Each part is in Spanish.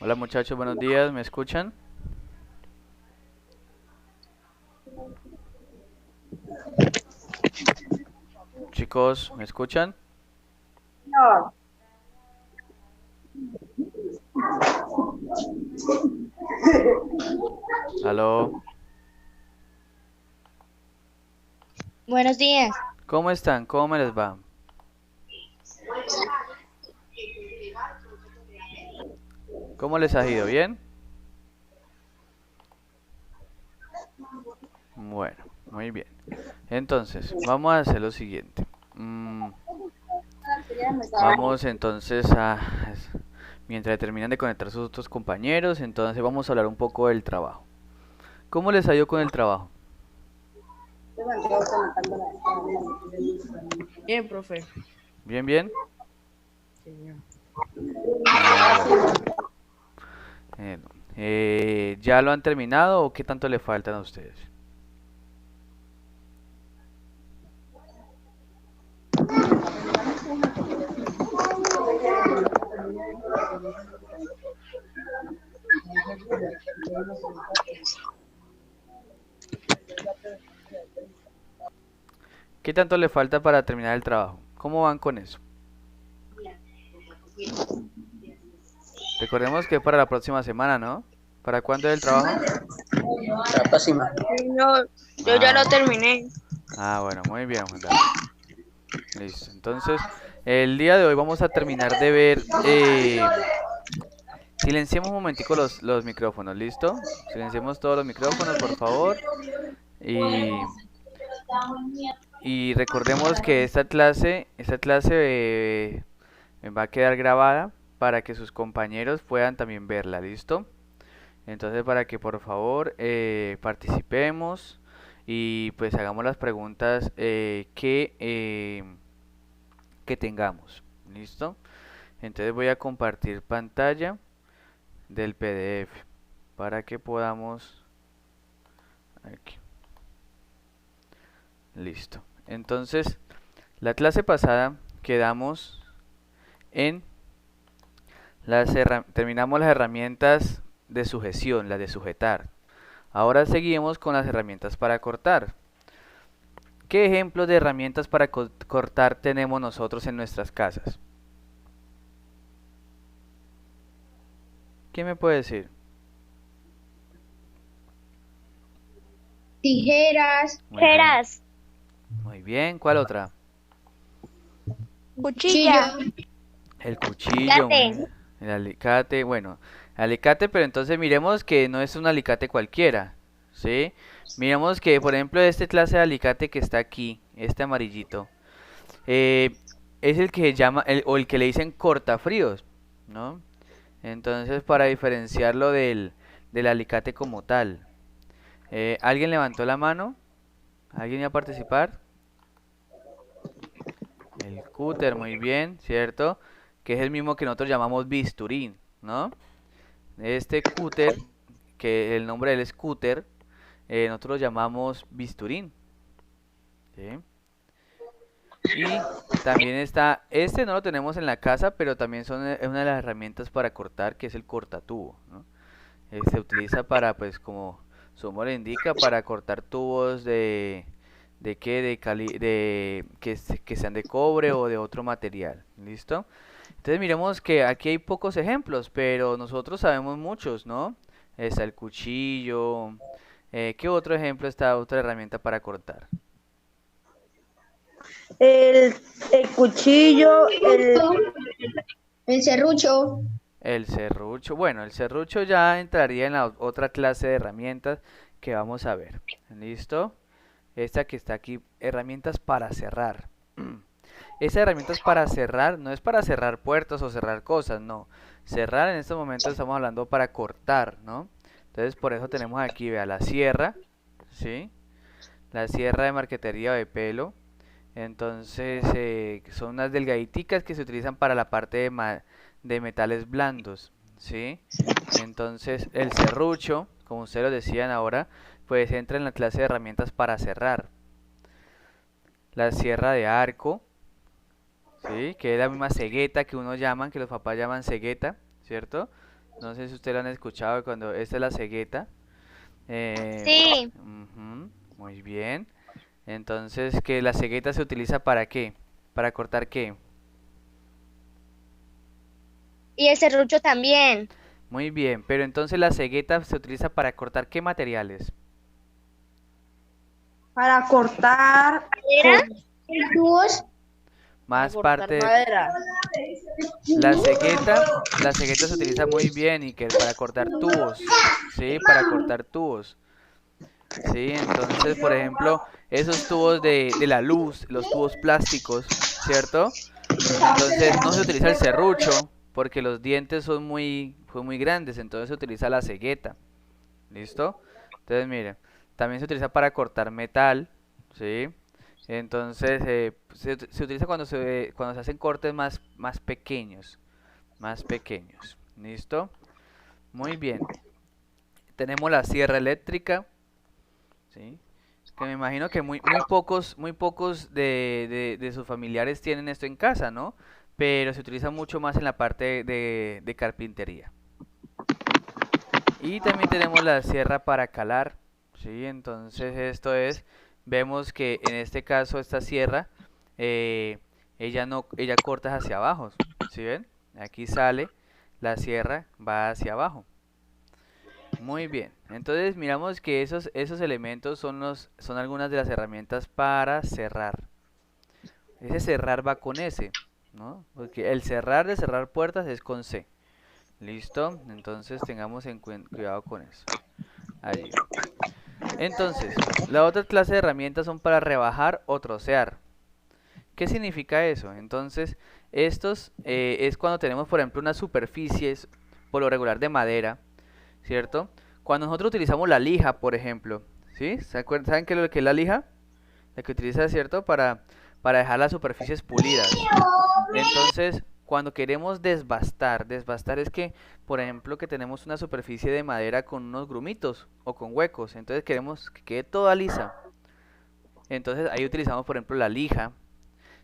Hola muchachos, buenos días, ¿me escuchan? Chicos, ¿me escuchan? Aló, Buenos días. ¿cómo están? ¿Cómo me les va? ¿Cómo les ha ido? ¿Bien? Bueno, muy bien. Entonces, vamos a hacer lo siguiente. Vamos entonces mientras terminan de conectar sus otros compañeros, entonces vamos a hablar un poco del trabajo. ¿Cómo les ha ido con el trabajo? Bien, profe. ¿Bien, bien? Señor. Ah, bueno. Eh, ¿Ya lo han terminado o qué tanto le faltan a ustedes? ¿Qué tanto le falta para terminar el trabajo? ¿Cómo van con eso? Recordemos que es para la próxima semana, ¿no? ¿Para cuándo es el trabajo? La próxima. No, yo ya lo Ah, terminé. bueno, muy bien, Juan David. Listo. Entonces, el día de hoy vamos a terminar de ver. Silenciemos un momentico los micrófonos, ¿listo? Silenciemos todos los micrófonos, por favor. Y, y recordemos que esta clase va a quedar grabada para que sus compañeros puedan también verla, ¿listo? Entonces, para que por favor participemos y pues hagamos las preguntas que tengamos. ¿Listo? Entonces voy a compartir pantalla del PDF para que podamos... Aquí. Listo. Entonces, la clase pasada quedamos en terminamos las herramientas de sujeción, las de sujetar. Ahora seguimos con las herramientas para cortar. ¿Qué ejemplos de herramientas para cortar tenemos nosotros en nuestras casas? ¿Quién me puede decir? Tijeras, Muy bien, tijeras, muy bien. ¿Cuál otra? cuchilla, El cuchillo, muy alicate. bien. El alicate, bueno, alicate, pero entonces miremos que no es un alicate cualquiera, ¿sí? Miremos que, por ejemplo, este clase de alicate que está aquí, este amarillito, eh, es el que se llama, o el que le dicen cortafríos, ¿no? Entonces, para diferenciarlo del alicate como tal. ¿Alguien levantó la mano? ¿Alguien iba a participar? El cúter, muy bien, ¿cierto? Que es el mismo que nosotros llamamos bisturí, ¿no? Este cúter, que el nombre de él es cúter, nosotros lo llamamos bisturín, ¿sí? Y también está, este no lo tenemos en la casa, pero también es una de las herramientas para cortar, que es el cortatubo, ¿no? Se utiliza para, pues, como su nombre le indica, para cortar tubos de qué, que sean de cobre o de otro material, ¿listo? Entonces miremos que aquí hay pocos ejemplos, pero nosotros sabemos muchos, ¿no? Está el cuchillo. ¿Qué otro ejemplo está otra herramienta para cortar? El, el cuchillo, El serrucho. El serrucho. Bueno, el serrucho ya entraría en la otra clase de herramientas que vamos a ver. ¿Listo? Esta que está aquí, herramientas para cerrar. Esas herramientas para cerrar no es para cerrar puertas o cerrar cosas, no. Cerrar en estos momentos estamos hablando para cortar, ¿no? Entonces por eso tenemos aquí, vea, la sierra, ¿sí? La sierra de marquetería o de pelo. Entonces son unas delgaditicas que se utilizan para la parte de metales blandos, ¿sí? Entonces el serrucho, como ustedes lo decían ahora, pues entra en la clase de herramientas para cerrar. La sierra de arco, ¿sí? Que es la misma cegueta que uno llaman, que los papás llaman cegueta, ¿cierto? No sé si ustedes lo han escuchado cuando esta es la cegueta. Sí. Ujú, muy bien. Entonces, ¿que la cegueta se utiliza para qué? ¿Para cortar qué? Y el serrucho también. Muy bien, pero entonces la cegueta se utiliza para cortar qué materiales? Para cortar, ¿Era? Tubos. Para Más cortar parte, madera. la cegueta se utiliza muy bien y que para cortar tubos, ¿sí? Para cortar tubos, ¿sí? Entonces, por ejemplo, esos tubos de la luz, los tubos plásticos, ¿cierto? Entonces no se utiliza el serrucho porque los dientes son muy grandes, entonces se utiliza la cegueta, ¿listo? Entonces, mire, también se utiliza para cortar metal, ¿sí? Entonces, se utiliza cuando se hacen cortes más pequeños, ¿listo? Muy bien. Tenemos la sierra eléctrica, ¿sí? Que me imagino que muy pocos de sus familiares tienen esto en casa, ¿no? Pero se utiliza mucho más en la parte de carpintería. Y también tenemos la sierra para calar, ¿sí? Entonces vemos que en este caso esta sierra, eh, ella no, ella corta hacia abajo, ¿sí ven? Aquí sale, la sierra va hacia abajo. Muy bien, entonces miramos que esos elementos son algunas de las herramientas para cerrar. Ese cerrar va con S, ¿no? Porque el cerrar de cerrar puertas es con C. ¿Listo? Entonces tengamos cuidado con eso. Allí. Entonces, la otra clase de herramientas son para rebajar o trocear. ¿Qué significa eso? Entonces, estos es cuando tenemos, por ejemplo, unas superficies, por lo regular de madera, ¿cierto? Cuando nosotros utilizamos la lija, por ejemplo, ¿sí? ¿Saben qué es lo que es la lija? La que utiliza, ¿cierto? Para dejar las superficies pulidas. Entonces, cuando queremos desbastar es que, por ejemplo, que tenemos una superficie de madera con unos grumitos o con huecos, entonces queremos que quede toda lisa. Entonces ahí utilizamos, por ejemplo, la lija.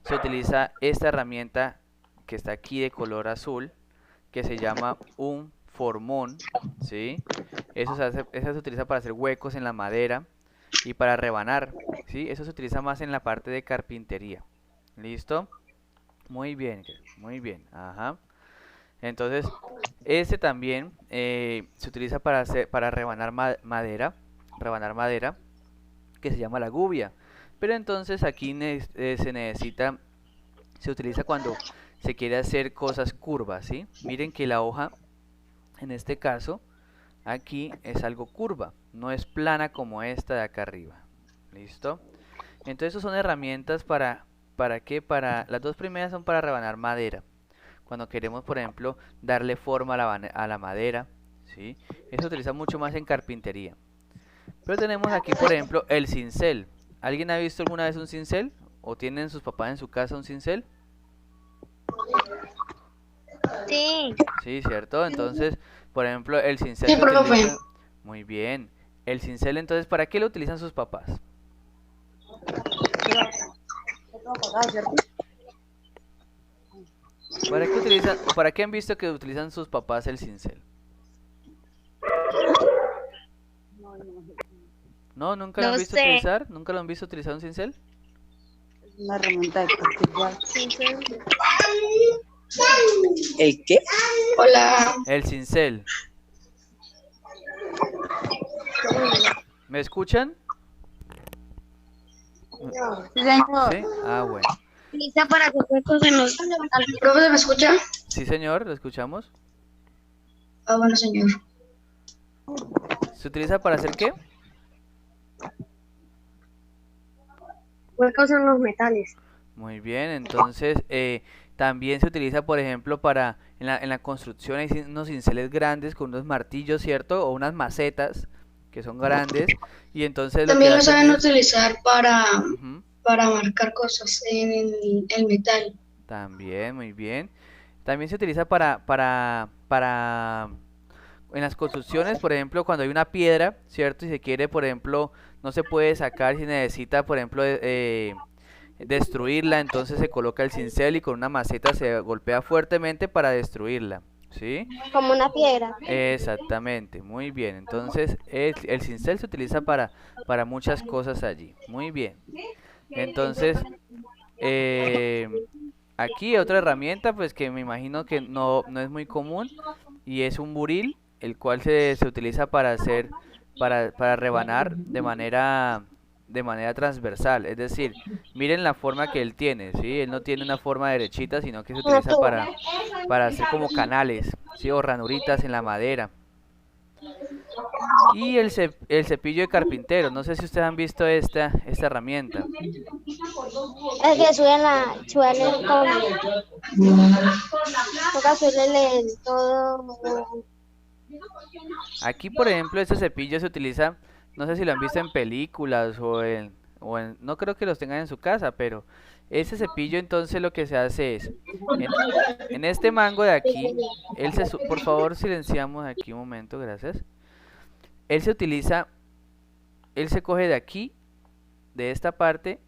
Se utiliza esta herramienta que está aquí de color azul, que se llama un formón, ¿sí? Esa se utiliza para hacer huecos en la madera y para rebanar, ¿sí? Eso se utiliza más en la parte de carpintería. ¿Listo? Muy bien, muy bien. Ajá. Entonces, este también se utiliza para rebanar madera, que se llama la gubia. Pero entonces aquí se utiliza cuando se quiere hacer cosas curvas, ¿sí? Miren que la hoja, en este caso, aquí es algo curva, no es plana como esta de acá arriba. ¿Listo? Entonces, son herramientas ¿para qué? Las dos primeras son para rebanar madera. Cuando queremos, por ejemplo, darle forma a la madera, ¿sí? Eso se utiliza mucho más en carpintería. Pero tenemos aquí, por ejemplo, el cincel. ¿Alguien ha visto alguna vez un cincel? ¿O tienen sus papás en su casa un cincel? Sí. Sí, ¿cierto? Entonces, por ejemplo, el cincel Sí, se profe. utiliza... Muy bien. El cincel, entonces, ¿para qué lo utilizan sus papás? ¿Para qué han visto que utilizan sus papás el cincel? ¿No? ¿Nunca lo han No visto sé. utilizar? ¿Nunca lo han visto utilizar un cincel? una herramienta de carpintería. Sí. ¿El qué? Hola. El cincel. ¿Me escuchan? Sí, señor. ¿Sí? Ah, bueno. Utiliza para hacer huecos en los... ¿Profe, me escucha? Sí, señor, lo escuchamos. Ah, bueno, señor. ¿Se utiliza para hacer qué? Huecos en los metales. Muy bien, entonces también se utiliza, por ejemplo, en la construcción hay unos cinceles grandes con unos martillos, ¿cierto? O unas macetas que son grandes y entonces lo que También lo hacen saben es... utilizar Ujú, para marcar cosas en el metal. también, muy bien. También se utiliza en las construcciones, por ejemplo, cuando hay una piedra, ¿cierto? Y se quiere, por ejemplo, no se puede sacar si necesita, por ejemplo, destruirla, entonces se coloca el cincel y con una maceta se golpea fuertemente para destruirla, ¿sí? Como una piedra. Exactamente, muy bien. Entonces el cincel se utiliza para muchas cosas allí. Muy bien. Entonces, eh, aquí otra herramienta, pues que me imagino que no es muy común, y es un buril, el cual se utiliza para hacer, para rebanar de manera transversal. Es decir, miren la forma que él tiene, ¿sí? Él no tiene una forma derechita, sino que se Una utiliza tuba. para hacer como canales, ¿sí? O ranuritas en la madera. Y el cepillo de carpintero, no sé si ustedes han visto esta herramienta. Es que suben el toca subirle todo. Aquí, por ejemplo, este cepillo se utiliza, no sé si lo han visto en películas no creo que los tengan en su casa, pero ese cepillo entonces lo que se hace es, en, en este mango de aquí, por favor silenciamos aquí un momento, gracias. Él se utiliza, él se coge de aquí, de esta parte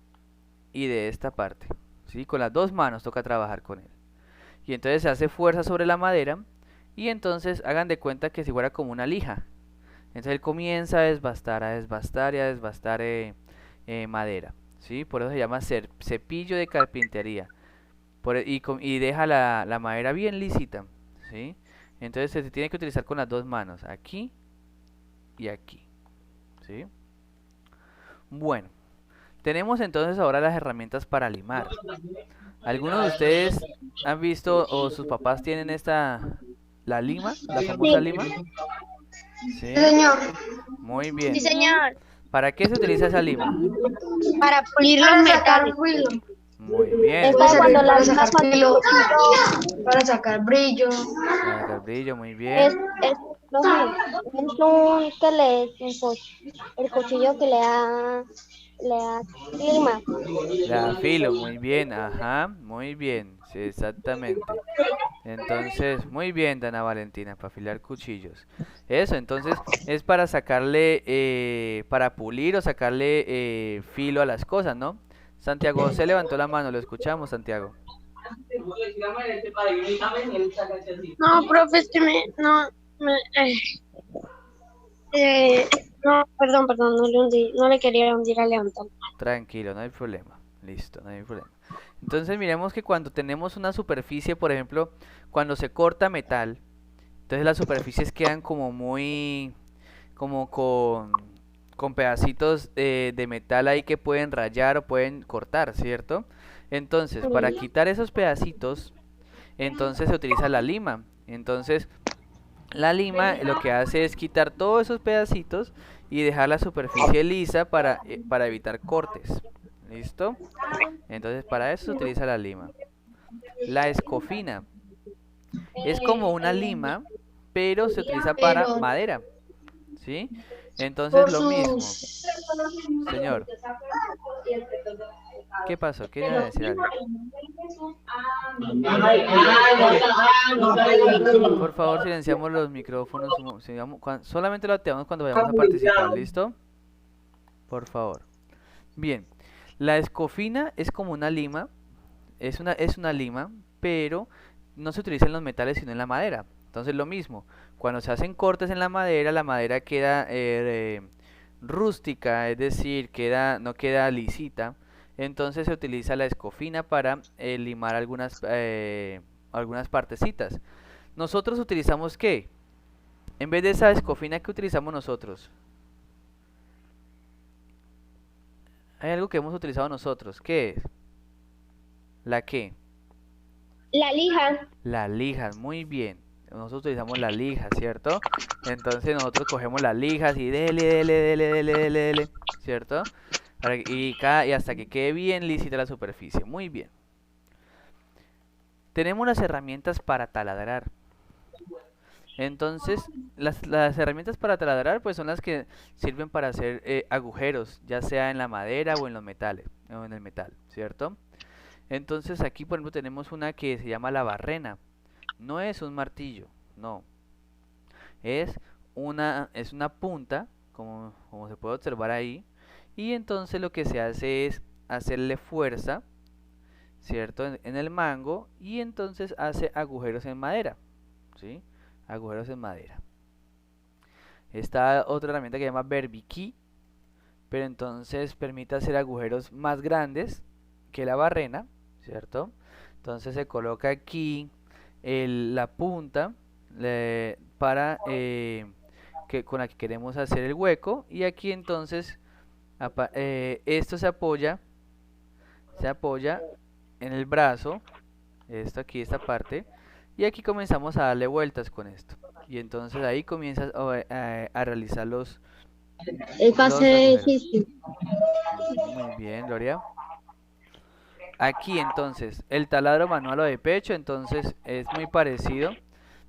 y de esta parte, ¿sí? Con las dos manos toca trabajar con él. Y entonces se hace fuerza sobre la madera y entonces hagan de cuenta que si fuera como una lija. Entonces él comienza a desbastar, a desbastar y a desbastar madera, ¿sí? Por eso se llama cepillo de carpintería. Y deja la madera bien lisita, ¿sí? Entonces se tiene que utilizar con las dos manos, aquí y aquí, ¿sí? Bueno, tenemos entonces ahora las herramientas para limar. ¿Algunos de ustedes han visto o sus papás tienen la lima, la famosa Sí, lima? sí, ¿Sí? señor. Muy Sí, bien. señor. ¿Para qué se utiliza esa lima? Para pulir los metales. Muy Es bien. para cuando Para las sacar cuando filo, para sacar brillo. Para sacar brillo, muy es, bien. es, no sé, es un que el cuchillo que le da clima. La filo, muy bien, ajá, muy bien, sí, exactamente. Entonces, muy bien, Dana Valentina, para afilar cuchillos. Eso, entonces, es para sacarle, para pulir o sacarle filo a las cosas, ¿no? Santiago se levantó la mano, lo escuchamos, Santiago. No, profe, es que eh, no, perdón, no le quería hundir a levantar. Tranquilo, no hay problema. Listo, no hay problema. Entonces, miremos que cuando tenemos una superficie, por ejemplo, cuando se corta metal, entonces las superficies quedan como muy, como con pedacitos de metal ahí que pueden rayar o pueden cortar, ¿cierto? Entonces, para quitar esos pedacitos, entonces se utiliza la lima. Entonces, la lima lo que hace es quitar todos esos pedacitos y dejar la superficie lisa para evitar cortes. ¿Listo? Entonces, para eso se utiliza la lima. La escofina es como una lima, pero se utiliza para Pero madera. ¿Sí? Entonces por lo mismo. sus Señor, ¿qué pasó? ¿Quería decir algo? Por favor, silenciamos los micrófonos. Solamente lo activamos cuando vayamos a participar, ¿listo? Por favor. Bien, la escofina es como una lima, es una lima, pero no se utiliza en los metales sino en la madera. Entonces lo mismo, cuando se hacen cortes en la madera queda rústica, es decir, no queda lisita. Entonces se utiliza la escofina para limar algunas partecitas. Nosotros utilizamos ¿qué? En vez de esa escofina, ¿qué utilizamos nosotros? Hay algo que hemos utilizado nosotros. ¿Qué es? ¿La qué? La lija. La lija, muy bien. Nosotros utilizamos la lija, ¿cierto? Entonces nosotros cogemos las lijas y dele, ¿cierto? Y hasta que quede bien lícita la superficie. Muy bien. Tenemos las herramientas para taladrar. Entonces, las herramientas para taladrar pues son las que sirven para hacer agujeros, ya sea en la madera o en los metales, o en el metal, ¿cierto? Entonces aquí por ejemplo tenemos una que se llama la barrena. No es un martillo, no. Es una punta, como se puede observar ahí. Y entonces lo que se hace es hacerle fuerza, ¿cierto? En el mango, y entonces hace agujeros en madera, ¿sí? Agujeros en madera. Esta otra herramienta que se llama Berbikey, pero entonces permite hacer agujeros más grandes que la barrena, ¿cierto? Entonces se coloca aquí la punta para con la que queremos hacer el hueco, y aquí entonces esto se apoya en el brazo, esto aquí, esta parte, y aquí comenzamos a darle vueltas con esto, y entonces ahí comienzas a realizar El los pase de agujeros. chiste. Muy bien, Gloria. Aquí entonces, el taladro manual o de pecho, entonces es muy parecido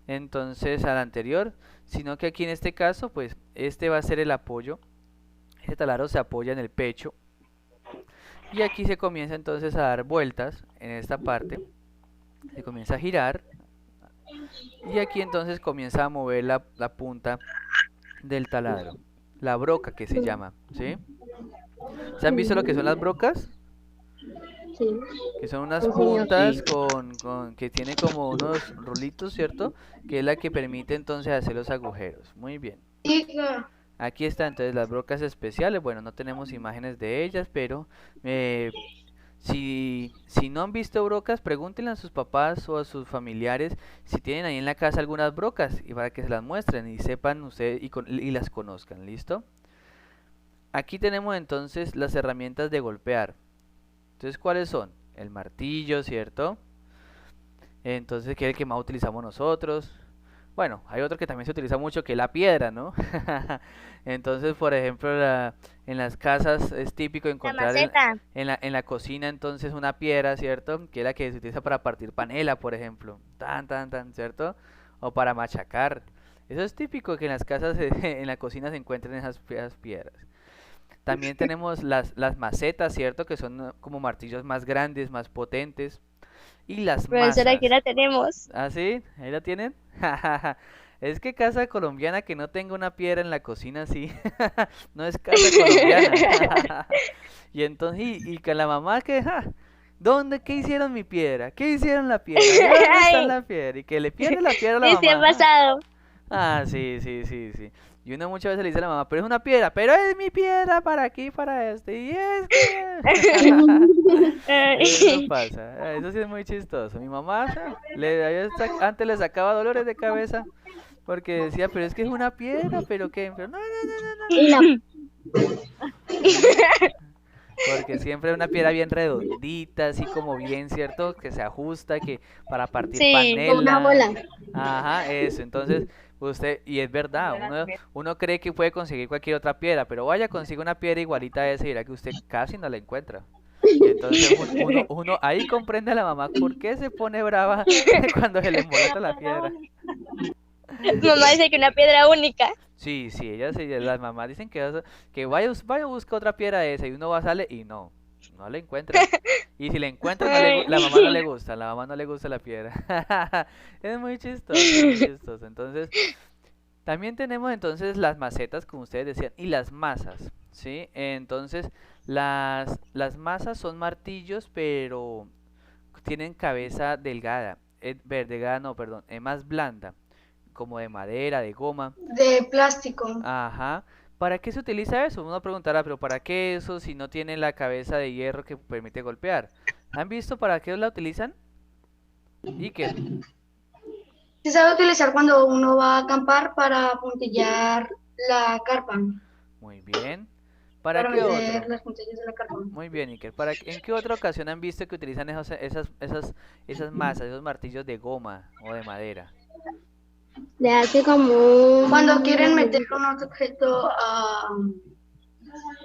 entonces al anterior, sino que aquí en este caso, pues este va a ser el apoyo. Este taladro se apoya en el pecho, y aquí se comienza entonces a dar vueltas en esta parte, se comienza a girar, y aquí entonces comienza a mover la punta del taladro, la broca que se llama, ¿sí? ¿Se han visto lo que son las brocas? Sí. Que son unas Sí, señor. puntas que tiene como unos rulitos, ¿cierto? Que es la que permite entonces hacer los agujeros. Muy bien. Aquí están entonces las brocas especiales. Bueno, no tenemos imágenes de ellas, pero si no han visto brocas, pregúntenle a sus papás o a sus familiares si tienen ahí en la casa algunas brocas, y para que se las muestren y sepan ustedes y las conozcan. ¿Listo? Aquí tenemos entonces las herramientas de golpear. Entonces, ¿cuáles son? El martillo, ¿cierto? Entonces, que es el que más utilizamos nosotros. Bueno, hay otro que también se utiliza mucho, que es la piedra, ¿no? Entonces, por ejemplo, en las casas es típico La encontrar maceta. en la cocina entonces una piedra, ¿cierto? Que es la que se utiliza para partir panela, por ejemplo. ¿Cierto? O para machacar. Eso es típico que en las casas, en la cocina se encuentren esas piedras. También tenemos las macetas, ¿cierto? Que son como martillos más grandes, más potentes. Y las Profesora, aquí masas. la tenemos. ¿Ah, sí? ¿Ahí la tienen? Es que casa colombiana que no tenga una piedra en la cocina, sí. No es casa colombiana. Y entonces, y con la mamá que, ¿dónde? ¿Qué hicieron mi piedra? ¿Qué hicieron la piedra? ¿Y dónde está Ay, la piedra? Y que le pierde la piedra a la sí, sí ha mamá. pasado. Ah, sí, sí, sí, sí. Y uno muchas veces le dice a la mamá, pero es una piedra, pero es mi piedra para aquí, para este. Y es que... Eso pasa, eso sí es muy chistoso. Mi mamá antes le sacaba dolores de cabeza porque decía, pero es que es una piedra, pero qué, pero no, no, no, no, Y la porque siempre es una piedra bien redondita, así como bien, ¿cierto? Que se ajusta, que para partir Sí, panela. una bola. Ajá, eso. Entonces, y es verdad, uno cree que puede conseguir cualquier otra piedra, pero vaya, consigue una piedra igualita a esa y dirá que usted casi no la encuentra. Y entonces uno ahí comprende a la mamá por qué se pone brava cuando se le embolata la piedra. Mamá dice que una piedra única. Sí, sí, las mamás dicen que vaya a buscar otra piedra de esa, y uno va, sale y no la encuentra. Y si la encuentra, la mamá no le gusta, la mamá no le gusta la piedra. Es muy chistoso, muy chistoso. Entonces, también tenemos entonces las macetas, como ustedes decían, y las masas, ¿sí? Entonces, las masas son martillos, pero tienen cabeza delgada, delgada no, perdón, más blanda, como de madera, de goma. De plástico. Ajá. ¿Para qué se utiliza eso? Uno preguntará, pero ¿para qué eso si no tiene la cabeza de hierro que permite golpear? ¿Han visto para qué la utilizan? Iker. Se sabe utilizar cuando uno va a acampar para puntillar la carpa. Muy bien. ¿Para Para qué meter otro? las puntillas de la carpa. Muy bien, Iker. ¿En qué otra ocasión han visto que utilizan esas masas, esos martillos de goma o de madera? Le hace como Cuando quieren meter un objeto a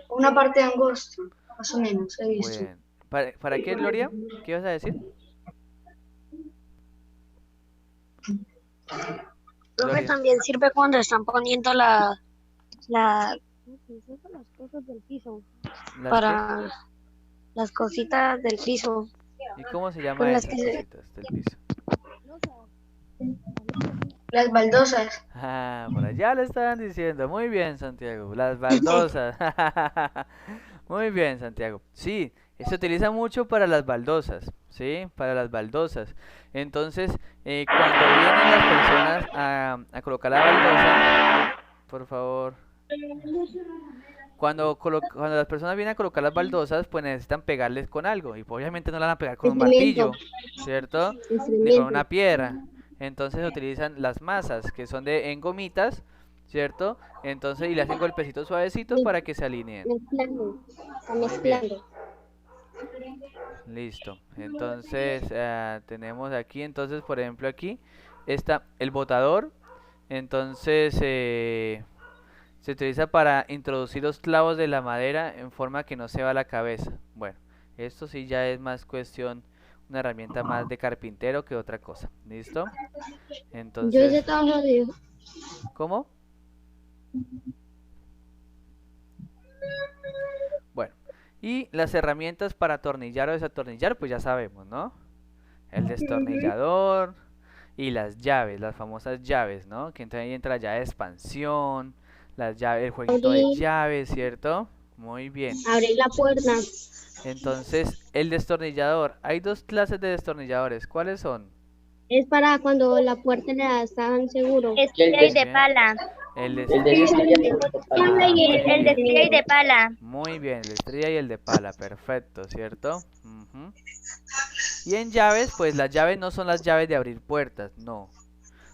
una parte angosta, más o menos, he Muy visto. bien. ¿Para qué, Gloria? ¿Qué ibas a decir? Profe, Gloria. también sirve cuando están poniendo ¿cómo se dice eso? Las cosas del piso. ¿Las Para las cositas del piso. qué? ¿Y cómo se llama Con las esas que cositas del piso? Las baldosas. Ah, por allá le estaban diciendo. Muy bien, Santiago. Las baldosas. Muy bien, Santiago. Sí, Se utiliza mucho para las baldosas, ¿sí? Para las baldosas. Entonces, cuando vienen las personas a colocar la baldosa, por favor, cuando las personas vienen a colocar las baldosas, pues necesitan pegarles con algo. Y pues, obviamente no la van a pegar con un martillo, ¿cierto? Ni con Instrumento. una piedra. Entonces se utilizan las masas, que son en gomitas, ¿cierto? Entonces, y le hacen golpecitos suavecitos para que se alineen. Mezclando. Está Muy bien. mezclando. Listo. Entonces, tenemos aquí, entonces, por ejemplo, aquí está el botador. Entonces, se utiliza para introducir los clavos de la madera en forma que no se va la cabeza. Bueno, esto sí ya es más cuestión, una herramienta más de carpintero que otra cosa. ¿Listo? Yo hice Entonces, todos los dibujos. ¿cómo? Bueno, y las herramientas para atornillar o desatornillar, pues ya sabemos, ¿no? El destornillador y las llaves, las famosas llaves, ¿no? Que entra ahí entra la llave de expansión, las llaves, el jueguito de Abrir, llaves, ¿cierto? Muy bien. abrir la puerta. Entonces, el destornillador. Hay dos clases de destornilladores. ¿Cuáles son? Es para cuando la puerta la están seguro. Estrella y Muy de bien. pala. El de El de estrella y de pala. Muy bien, el de estrella y el de pala, perfecto, ¿cierto? Ujú. Y en llaves, pues las llaves no son las llaves de abrir puertas, no,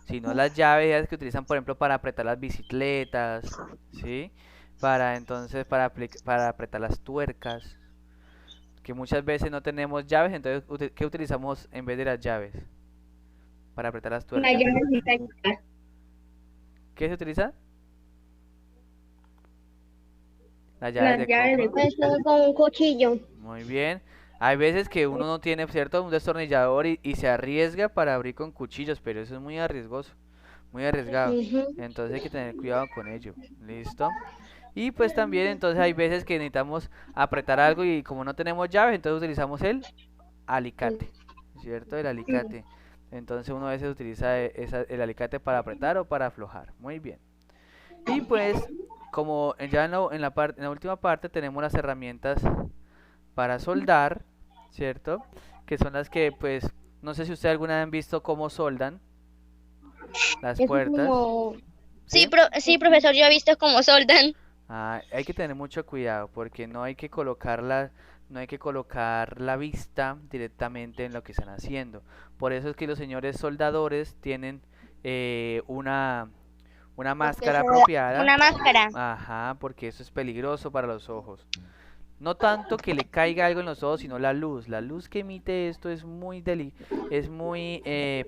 sino las llaves que utilizan, por ejemplo, para apretar las bicicletas, ¿sí? Para apretar las tuercas, que muchas veces no tenemos llaves, entonces, ¿qué utilizamos en vez de las llaves? Para apretar las tuercas. ¿Qué se utiliza? Las llaves de coco. Pues con un cuchillo. Muy bien. Hay veces que uno no tiene, ¿cierto? Un destornillador y se arriesga para abrir con cuchillos, pero eso es muy arriesgoso, muy arriesgado. Ujú. Entonces hay que tener cuidado con ello. ¿Listo? Y pues también entonces hay veces que necesitamos apretar algo y como no tenemos llaves, entonces utilizamos el alicate, ¿cierto? El alicate. Entonces uno a veces utiliza el alicate para apretar o para aflojar. Muy bien. Y pues, como ya en la última parte tenemos las herramientas para soldar, ¿cierto? Que son las que, pues, no sé si ustedes alguna vez han visto cómo soldan las Es puertas, como ¿sí? Sí, profesor, yo he visto cómo soldan. Hay que tener mucho cuidado porque no hay que colocar la vista directamente en lo que están haciendo. Por eso es que los señores soldadores tienen una máscara apropiada. Una máscara. Ajá, porque eso es peligroso para los ojos. No tanto que le caiga algo en los ojos, sino la luz. La luz que emite esto es muy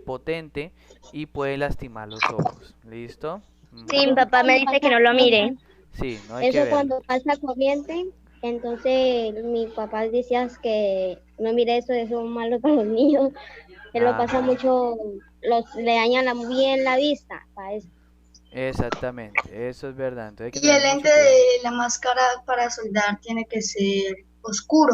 potente y puede lastimar los ojos. ¿Listo? Sí, mi papá me dice que no lo mire. Sí, no hay que eso verlo. cuando pasa corriente. Entonces mi papá decía que no mire eso es malo para los niños. Que lo pasa Ajá. mucho, le dañan bien la vista. Para eso. Exactamente, eso es verdad. Entonces hay que Y el tener mucho lente cuidado. de la máscara para soldar tiene que ser oscuro.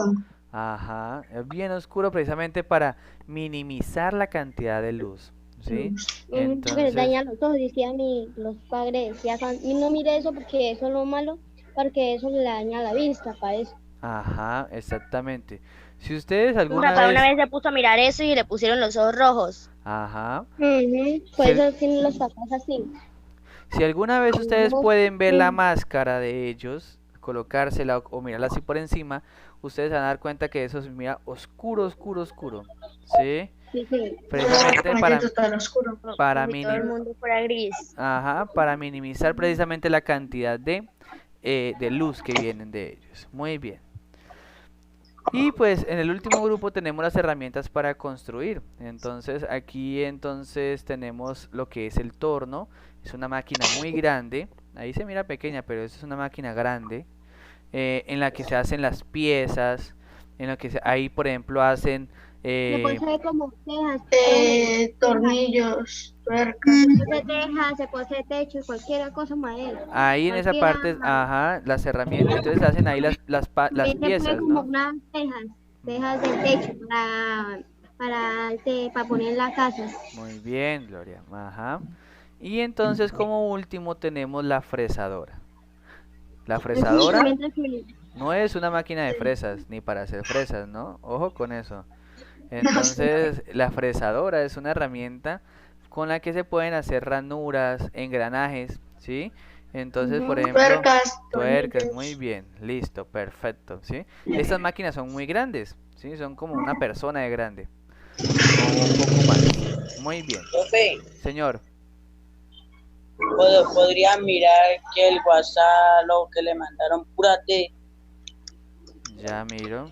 Ajá, es bien oscuro precisamente para minimizar la cantidad de luz, ¿sí? Que les Entonces, daña los ojos, los padres decían, no mire eso porque eso es lo malo, porque eso le daña la vista, para eso. ajá, exactamente. Si ustedes Mi alguna papá una vez, vez se puso a mirar eso y le pusieron los ojos rojos. ajá, Por si, eso tienen los papás así. si alguna vez ustedes No, pueden ver la máscara de ellos, colocársela o mirarla así por encima, ustedes se van a dar cuenta que eso es, mira, oscuro, oscuro, oscuro, ¿sí? sí. Precisamente Prácticamente total oscuro. para Como si todo el mundo fuera gris. Ajá, para minimizar precisamente la cantidad de luz que vienen de ellos. Muy bien. Y pues en el último grupo tenemos las herramientas para construir. Entonces aquí tenemos lo que es el torno. Es una máquina muy grande. Ahí se mira pequeña, pero es una máquina grande. En la que se hacen las piezas. Ahí por ejemplo hacen... Se puede hacer como tejas, Tornillos, tuercas. se teja, se puede hacer techo, cualquier cosa madera. ahí en esa parte, ajá, las herramientas. Entonces hacen ahí las También se puede piezas, como ¿no? unas tejas del techo para poner en la casa. Muy bien, Gloria. Ajá. Y entonces como último tenemos la fresadora. La Es un fresadora, instrumento que No es una máquina de fresas, ni para hacer fresas, ¿no? Ojo con eso. Entonces, la fresadora es una herramienta con la que se pueden hacer ranuras, engranajes, ¿sí? Entonces, por ejemplo, Tuercas, tuercas, tornillos. muy bien, listo, perfecto, ¿sí? Estas máquinas son muy grandes, ¿sí? Son como una persona de grande, o un poco más. Muy bien, Profe, señor, podría mirar que el WhatsApp lo que le mandaron pura T. ya miro.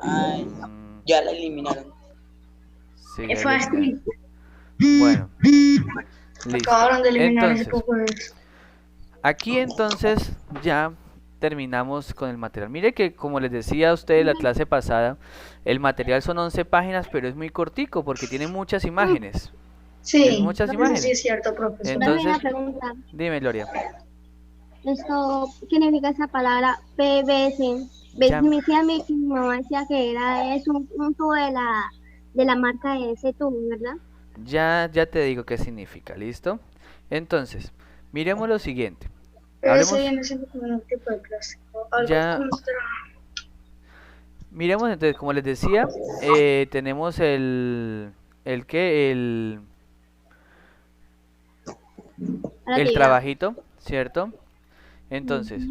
Ay, Mm, ya la eliminaron. sí, Es ya fácil. bueno, listo. Acabaron de eliminar ese Entonces, poco de eso. aquí entonces ya terminamos con el material. Mire que como les decía a ustedes la clase pasada, el material son 11 páginas, pero es muy cortico porque tiene muchas imágenes. Sí, muchas eso sí imágenes. es cierto, profesor. Entonces, Una pregunta. dime, Gloria. Esto, ¿qué significa esa palabra PVC? Ya, Me decía mi mamá decía que es un tubo de la marca de ese tubo, ¿verdad? ya te digo qué significa, ¿listo? Entonces, miremos lo siguiente. Pero eso Hablemos, viene siendo como un tipo de plástico. Algo ya, contra... miremos entonces, como les decía, tenemos el que, Ahora el diga. trabajito, ¿cierto? Entonces,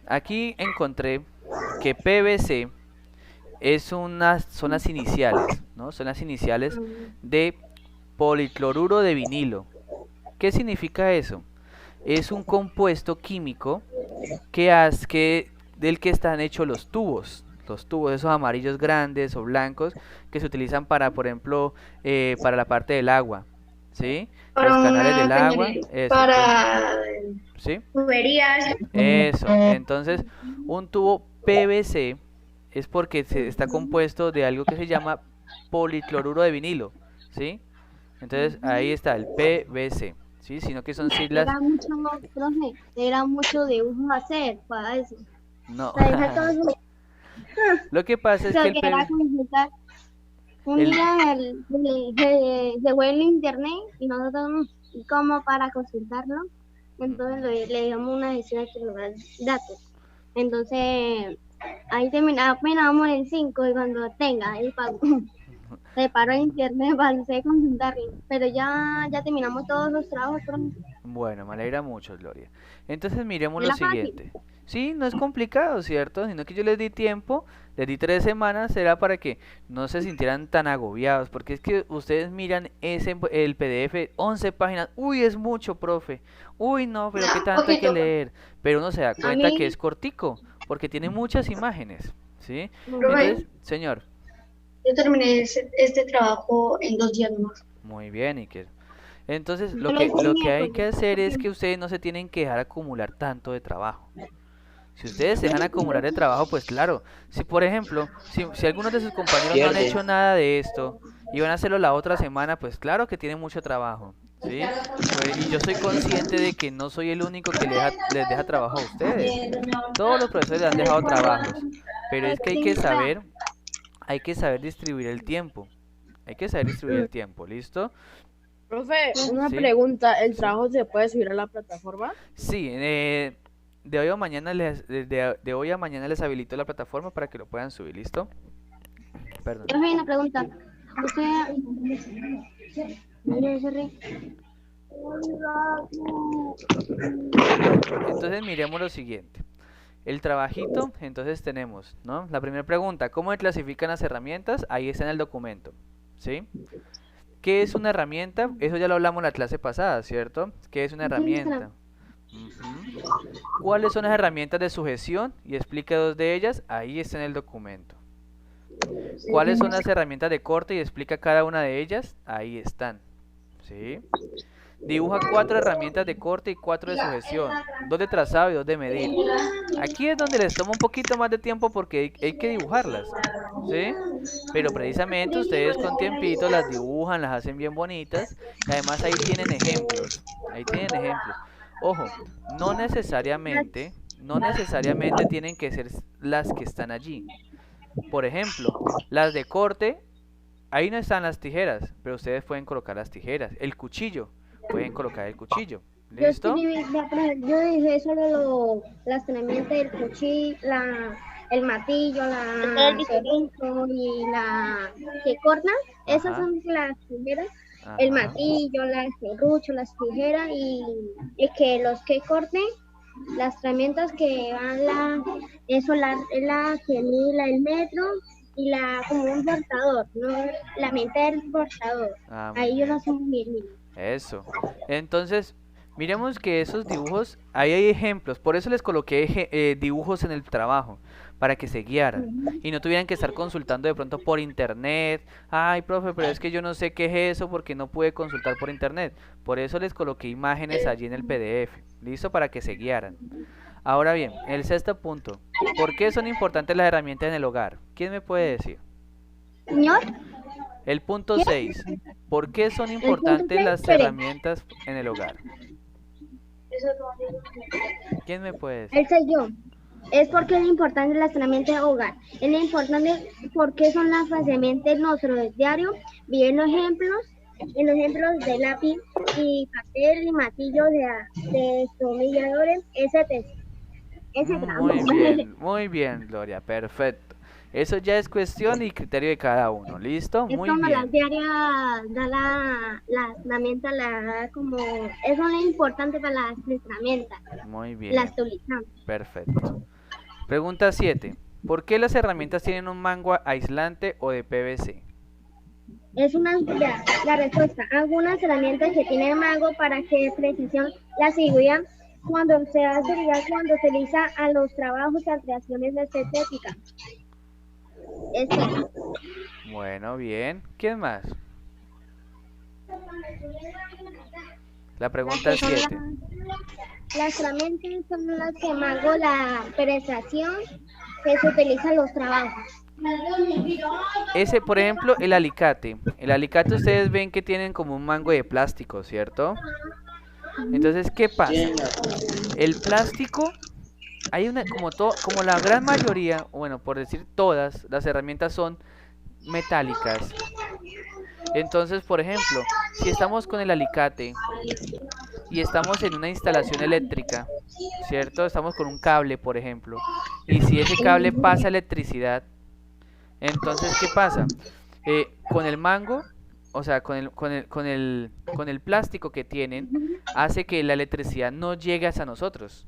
aquí encontré que PVC son las iniciales, ¿no? Son las iniciales de policloruro de vinilo. ¿Qué significa eso? Es un compuesto químico del que están hechos los tubos esos amarillos grandes o blancos que se utilizan para, por ejemplo, para la parte del agua, ¿sí? Para Los canales del una agua, cañería, eso, para ¿sí? tuberías. Eso, entonces un tubo PVC es porque está compuesto de algo que se llama policloruro de vinilo, ¿sí? Entonces ahí está el PVC, ¿sí? Sino que son siglas, Era mucho, profe, era mucho dibujo hacer para eso. no. O sea, dejar todo eso. Lo que pasa es que Creo que era consultar. Un el- día se fue en internet y nosotros, como para consultarlo, entonces le damos una decisión que nos da datos. Entonces, ahí terminamos, apenas vamos en el 5 y cuando tenga el pago, se paró en internet para hacer consultarlo. Pero ya terminamos todos los trabajos, pero Bueno, me alegra mucho, Gloria. Entonces miremos lo era fácil. siguiente. Sí, no es complicado, ¿cierto? Sino que yo les di tiempo, les di 3 semanas, será para que no se sintieran tan agobiados, porque es que ustedes miran el PDF, 11 páginas, uy, es mucho, profe, uy, no, pero qué tanto hay que Poquito. leer, pero uno se da A cuenta que mí, es cortico, porque tiene muchas imágenes, ¿sí? Profe, Entonces, señor, yo terminé este trabajo en 2 días nomás. muy bien, Iker. Entonces, yo lo lo que, hice el lo que hay miércoles, que hacer es porque que ustedes no se tienen que dejar acumular tanto de trabajo. Si ustedes se dejan acumular de trabajo, pues claro, si por ejemplo, si algunos de sus compañeros no han Pierde. hecho nada de esto y van a hacerlo la otra semana, pues claro que tienen mucho trabajo, ¿sí? Y yo soy consciente de que no soy el único que les deja trabajo a ustedes. Todos los profesores les han dejado trabajos, pero es que hay que saber distribuir el tiempo. Hay que saber distribuir el tiempo, ¿listo? Profe, una Sí. pregunta, ¿el trabajo se puede subir a la plataforma? Sí, de hoy a mañana de hoy a mañana les habilito la plataforma para que lo puedan subir, ¿listo? Perdón. yo soy una pregunta. Usted, mire, sorry. Entonces miremos lo siguiente. El trabajito, entonces tenemos, ¿no? La primera pregunta, ¿cómo se clasifican las herramientas? Ahí está en el documento, ¿sí? ¿Qué es una herramienta? Eso ya lo hablamos en la clase pasada, ¿cierto? ¿Qué es una herramienta? Ujú. ¿Cuáles son las herramientas de sujeción? Y explica 2 de ellas, ahí está en el documento. ¿Cuáles son las herramientas de corte? Y explica cada una de ellas, ahí están, ¿sí? Dibuja 4 herramientas de corte y 4 de sujeción, 2 de trazado y 2 de medir. Aquí es donde les toma un poquito más de tiempo porque hay que dibujarlas, ¿sí? Pero precisamente ustedes con tiempito las dibujan, las hacen bien bonitas y además ahí tienen ejemplos, Ojo, no necesariamente tienen que ser las que están allí. Por ejemplo, las de corte, ahí no están las tijeras, pero ustedes pueden colocar las tijeras. El cuchillo, pueden colocar el cuchillo, ¿Listo? Yo dije solo las herramientas del cuchillo, el martillo, la serrucho y la que corta. Esas Ajá, son las primeras. El ajá. martillo, la serrucho, las tijeras y que los que corten, las herramientas que van es la que mide el metro y como un cortador, ¿no? La mitad del cortador. Ah, muy Ahí yo bien. no sé muy bien. Eso. Entonces, miremos que esos dibujos, ahí hay ejemplos. Por eso les coloqué dibujos en el trabajo, para que se guiaran y no tuvieran que estar consultando de pronto por internet. Ay, profe, pero es que yo no sé qué es eso porque no pude consultar por internet. Por eso les coloqué imágenes allí en el PDF. ¿Listo? Para que se guiaran. Ahora bien, el sexto punto. ¿Por qué son importantes las herramientas en el hogar? ¿Quién me puede decir? Señor, El punto 6. ¿Por qué son el punto importantes 6, las espere, herramientas en el hogar? ¿Quién me puede decir? él soy yo. Es porque es importante las herramientas de hogar. Es importante porque son las herramientas nuestros diarios. Vi en los ejemplos de lápiz y papel y martillo de destornilladores, etcétera. Muy bien, Gloria, perfecto. Eso ya es cuestión y criterio de cada uno, ¿listo? Es Muy como las bien, diarias da la herramienta, la da como, eso es importante para las herramientas, muy las bien, utilizamos. perfecto. Pregunta 7. ¿Por qué las herramientas tienen un mango aislante o de PVC? La respuesta. Algunas herramientas que tienen mango para que precisión la seguridad cuando se hace, cuando se utiliza a los trabajos y creaciones estéticas. Bueno, bien. ¿Quién más? La pregunta 7. Las herramientas son las que mango la prestación que se utiliza en los trabajos. Ese, por ejemplo, el alicate. El alicate ustedes ven que tienen como un mango de plástico, ¿cierto? Entonces, ¿qué pasa? El plástico, hay una, como la gran mayoría, bueno, por decir todas, las herramientas son metálicas. Entonces, por ejemplo, si estamos con el alicate y estamos en una instalación eléctrica, ¿cierto? Estamos con un cable, por ejemplo, y si ese cable pasa electricidad, entonces, ¿qué pasa? Con el mango, o sea, con el plástico que tienen, hace que la electricidad no llegue hasta nosotros,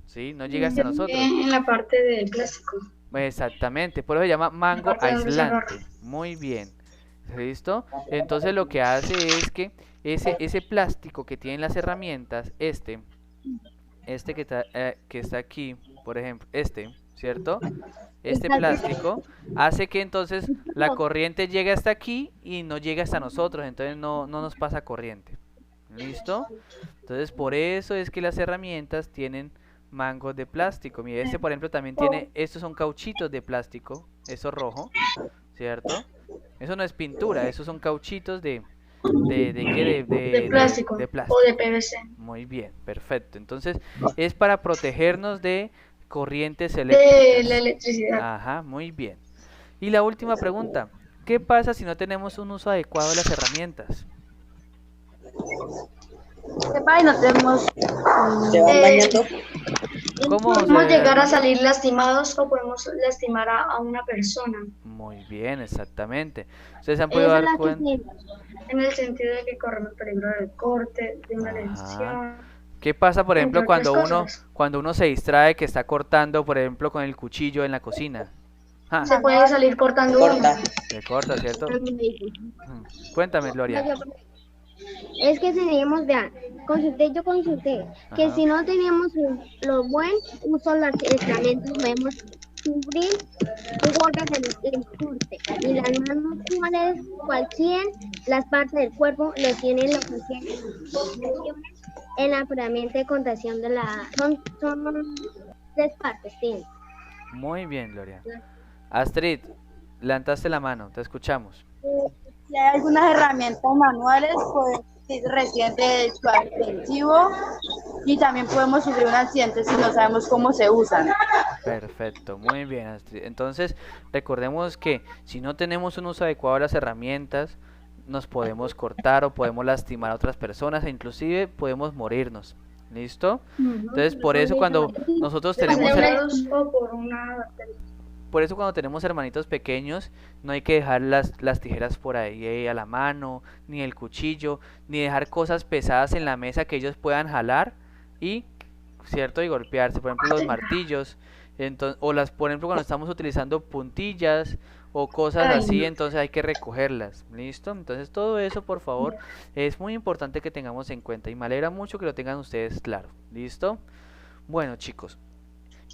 ¿sí? No llegue hasta nosotros. En la parte del plástico. Exactamente, por eso se llama mango Parte donde se agarra. aislante. Muy bien. ¿Listo? Entonces lo que hace es que ese plástico que tienen las herramientas, este que está aquí, por ejemplo, ¿cierto? Este plástico hace que entonces la corriente llegue hasta aquí y no llegue hasta nosotros, entonces no nos pasa corriente. ¿Listo? Entonces por eso es que las herramientas tienen mangos de plástico. Mire, este por ejemplo también tiene, estos son cauchitos de plástico, eso rojo, ¿cierto? Eso no es pintura, esos son cauchitos ¿qué? De plástico de plástico. o de PVC. Muy bien, perfecto. Entonces es para protegernos de corrientes De eléctricas. la electricidad. Ajá, muy bien. Y la última pregunta, ¿qué pasa si no tenemos un uso adecuado de las herramientas? Sepa, y no tenemos. Se van bañando. ¿Cómo Podemos se- llegar a salir lastimados o podemos lastimar a una persona. Muy bien, exactamente. Ustedes han podido dar cuenta. En el sentido de que corremos peligro del corte, de una Ajá. lesión. ¿Qué pasa, por ejemplo, Entre otras cuando cosas. uno se distrae que está cortando, por ejemplo, con el cuchillo en la cocina? Ah, Se puede salir cortando uno. Corta. se corta, ¿cierto? Cuéntame, Gloria. Es que teníamos, vean, yo consulté, que Ajá. si no teníamos lo buen uso de las herramientas, podemos sufrir gordas en el corte. Y las manos cualquier, las partes del cuerpo lo tienen en la herramienta de contación de son 3 partes, sí. Muy bien, Gloria. Astrid, levantaste la mano, te escuchamos. Si hay algunas herramientas manuales, pues recién de suave intensivo y también podemos sufrir un accidente si no sabemos cómo se usan. Perfecto, muy bien, Astrid. Entonces, recordemos que si no tenemos un uso adecuado de las herramientas, nos podemos cortar o podemos lastimar a otras personas e inclusive podemos morirnos. ¿Listo? Entonces, por eso cuando nosotros tenemos O por una bacteria. por eso cuando tenemos hermanitos pequeños, no hay que dejar las tijeras por ahí a la mano, ni el cuchillo, ni dejar cosas pesadas en la mesa que ellos puedan jalar y, ¿cierto? Y golpearse. Por ejemplo, los martillos, por ejemplo, cuando estamos utilizando puntillas o cosas así, entonces hay que recogerlas. ¿Listo? Entonces todo eso, por favor, es muy importante que tengamos en cuenta y me alegra mucho que lo tengan ustedes claro. ¿Listo? Bueno, chicos.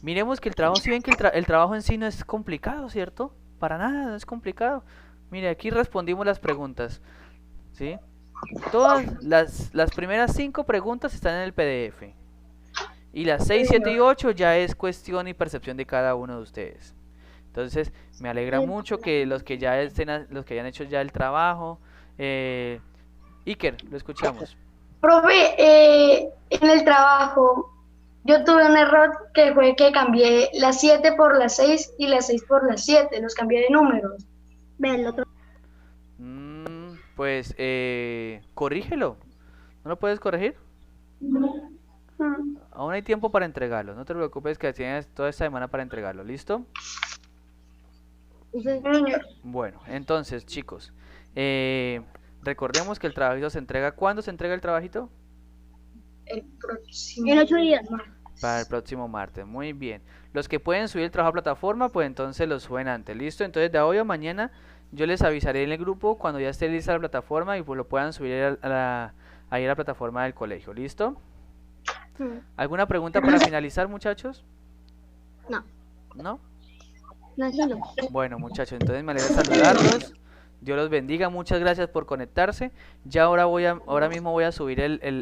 Miremos que el trabajo, si ven que el trabajo en sí no es complicado, ¿cierto? Para nada, no es complicado. Mire, aquí respondimos las preguntas, ¿sí? Todas las primeras 5 preguntas están en el PDF. Y las 6, 7 y 8 ya es cuestión y percepción de cada uno de ustedes. Entonces, me alegra mucho que los que hayan hecho ya el trabajo. Iker, lo escuchamos. Profe, en el trabajo yo tuve un error que fue que cambié las 7 por las 6 y las 6 por las 7, los cambié de números. Ve el otro. Pues, corrígelo. ¿No lo puedes corregir? Aún hay tiempo para entregarlo. No te preocupes que tienes toda esta semana para entregarlo. ¿Listo? Bueno, entonces, chicos, recordemos que el trabajito se entrega. ¿Cuándo se entrega el trabajito? El próximo. En 8 días. Para el próximo martes. Muy bien. Los que pueden subir el trabajo a plataforma, pues entonces lo suben antes. ¿Listo? Entonces, de hoy a mañana yo les avisaré en el grupo cuando ya esté lista la plataforma y pues lo puedan subir ahí a la plataforma del colegio. ¿Listo? ¿Alguna pregunta para finalizar, muchachos? No. ¿No? No, sí, no. Bueno, muchachos, entonces me alegra saludarlos. Dios los bendiga, muchas gracias por conectarse. Ya ahora mismo voy a subir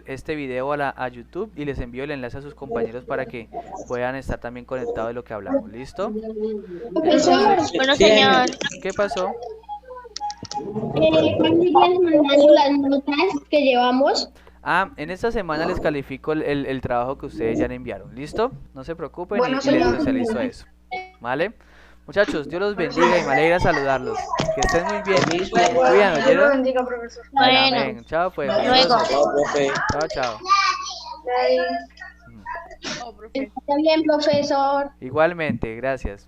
este video a YouTube y les envío el enlace a sus compañeros para que puedan estar también conectados de lo que hablamos. ¿Listo? Entonces, Bueno, señor. ¿qué pasó? ¿Cuándo irías mandando las notas que llevamos? En esta semana les califico el trabajo que ustedes ya le enviaron. ¿Listo? No se preocupen Bueno, y les señor. socializo eso. ¿Vale? Muchachos, Dios los bendiga y me alegra saludarlos. Que estén muy bien. Cuídense, Dios lo ¿oyeron? bendiga, profesor. Bueno, Amén. Chao, pues. luego. Chao, chao. Bye. Oh, profe. Está bien, profesor. Igualmente, gracias.